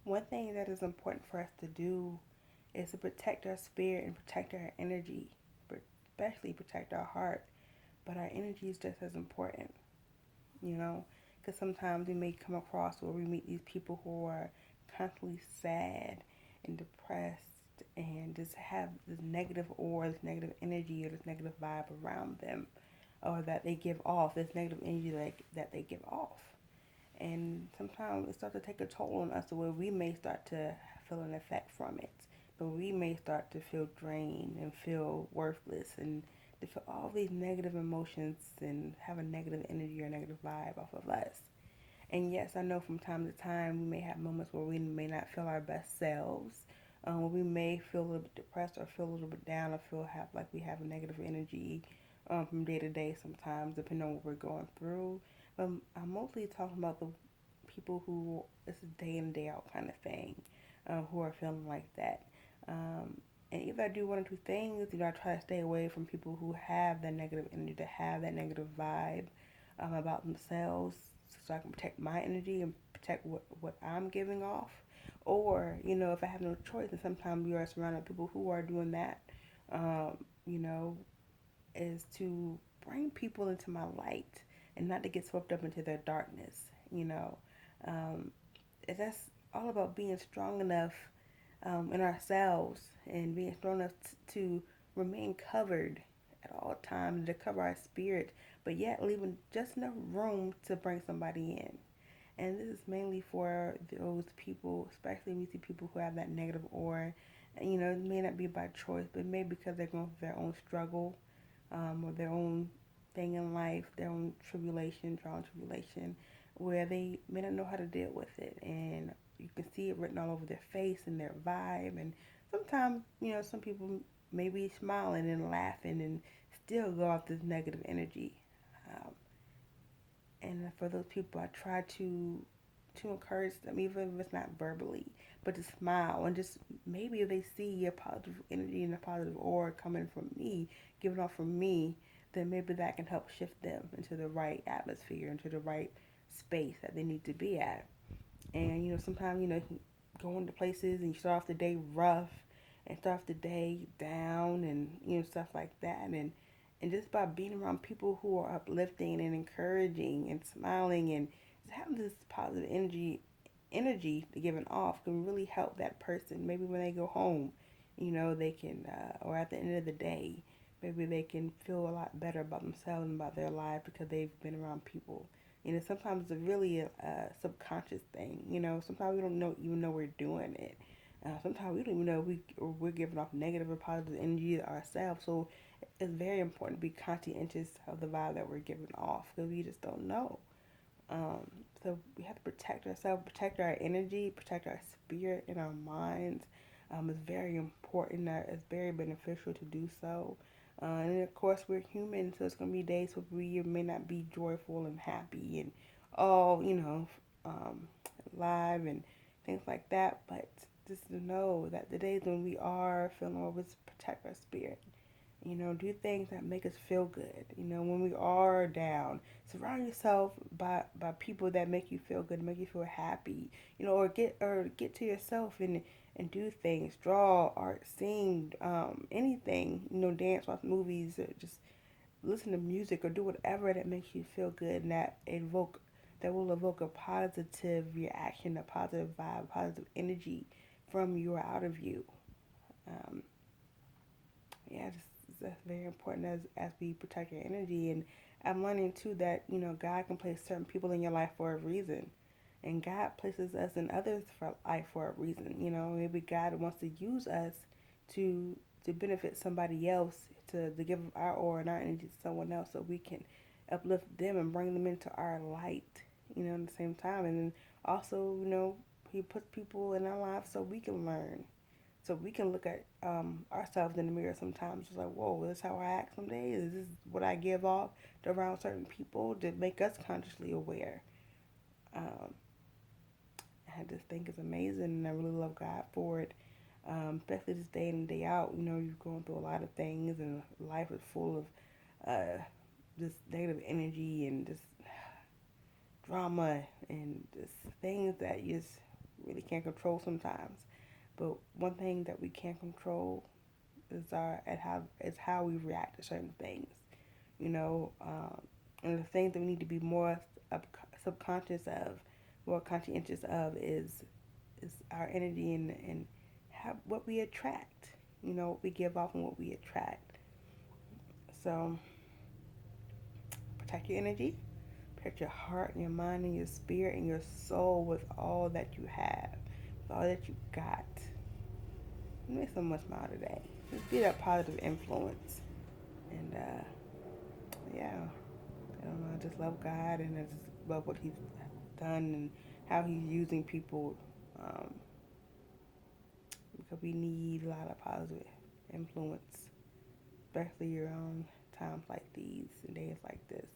one thing that is important for us to do is to protect our spirit and protect our energy, but especially protect our heart. But our energy is just as important, you know, because sometimes we may come across where we meet these people who are constantly sad and depressed and just have this negative aura, this negative energy, or this negative vibe around them, or that they give off, this negative energy that they give off. And sometimes it starts to take a toll on us to where we may start to feel an effect from it. But we may start to feel drained and feel worthless and to feel all these negative emotions and have a negative energy or negative vibe off of us. And yes, I know from time to time we may have moments where we may not feel our best selves. We may feel a little bit depressed or feel a little bit down or feel have like we have a negative energy from day to day sometimes, depending on what we're going through. I'm mostly talking about the people who this is day in day out kind of thing, who are feeling like that. Um, and either I do one or two things. I try to stay away from people who have that negative energy, to have that negative vibe about themselves, so I can protect my energy and protect what I'm giving off. Or, if I have no choice, and sometimes we are surrounded by people who are doing that, um, you know, is to bring people into my light and not to get swept up into their darkness, you know. Um, that's all about being strong enough in ourselves and being strong enough to remain covered at all times, to cover our spirit, but yet leaving just enough room to bring somebody in. And this is mainly for those people, especially we see people who have that negative aura. And, it may not be by choice, but maybe because they're going through their own struggle or their own thing in life, their own tribulation, trial and tribulation, where they may not know how to deal with it. And you can see it written all over their face and their vibe. And sometimes, some people may be smiling and laughing and still go off this negative energy. Um, and for those people, I try to encourage them, even if it's not verbally, but to smile and just maybe if they see a positive energy and a positive aura coming from me, giving off from me, then maybe that can help shift them into the right atmosphere, into the right space that they need to be at. And sometimes you can go into places and you start off the day rough and start off the day down and stuff like that. And just by being around people who are uplifting and encouraging and smiling and just having this positive energy to giving off can really help that person. Maybe when they go home, they can, or at the end of the day, maybe they can feel a lot better about themselves and about their life because they've been around people. Sometimes it's really a subconscious thing. Sometimes we don't even know we're doing it. Sometimes we don't even know we're giving off negative or positive energy ourselves. So it's very important to be conscientious of the vibe that we're giving off because we just don't know. Um, so we have to protect ourselves, protect our energy, protect our spirit and our minds. It's very important. It's very beneficial to do so. And of course, we're human, so it's gonna be days where we may not be joyful and happy and all um, live and things like that. But just to know that the days when we are feeling, always protect our spirit. Do things that make us feel good. When we are down, surround yourself by people that make you feel good, make you feel happy. Or get to yourself and do things, draw, art, sing, anything. Dance, watch movies, or just listen to music, or do whatever that makes you feel good and that will evoke a positive reaction, a positive vibe, positive energy from you or out of you. Um, yeah, that's very important as we protect our energy. And I'm learning too that God can place certain people in your life for a reason, and God places us in others for life for a reason. Maybe God wants to use us to benefit somebody else, to give our aura and our energy to someone else, so we can uplift them and bring them into our light. At the same time, and then also He puts people in our lives so we can learn, so we can look at ourselves in the mirror sometimes. It's like, whoa, is this how I act some days? Is this what I give off to around certain people to make us consciously aware? Um, I just think it's amazing, and I really love God for it. Especially this day in and day out, you're going through a lot of things, and life is full of this negative energy and just drama and just things that you just really can't control sometimes. But one thing that we can't control is how we react to certain things. You know, and the things that we need to be more subconscious of, more conscientious of, is our energy and how, what we attract. You know, what we give off and what we attract. So protect your energy, protect your heart and your mind and your spirit and your soul with all that you have, with all that you got. Make someone smile today. Just be that positive influence. And yeah, I don't know. I just love God and I just love what He's done and how He's using people. Um, because we need a lot of positive influence, especially around times like these and days like this.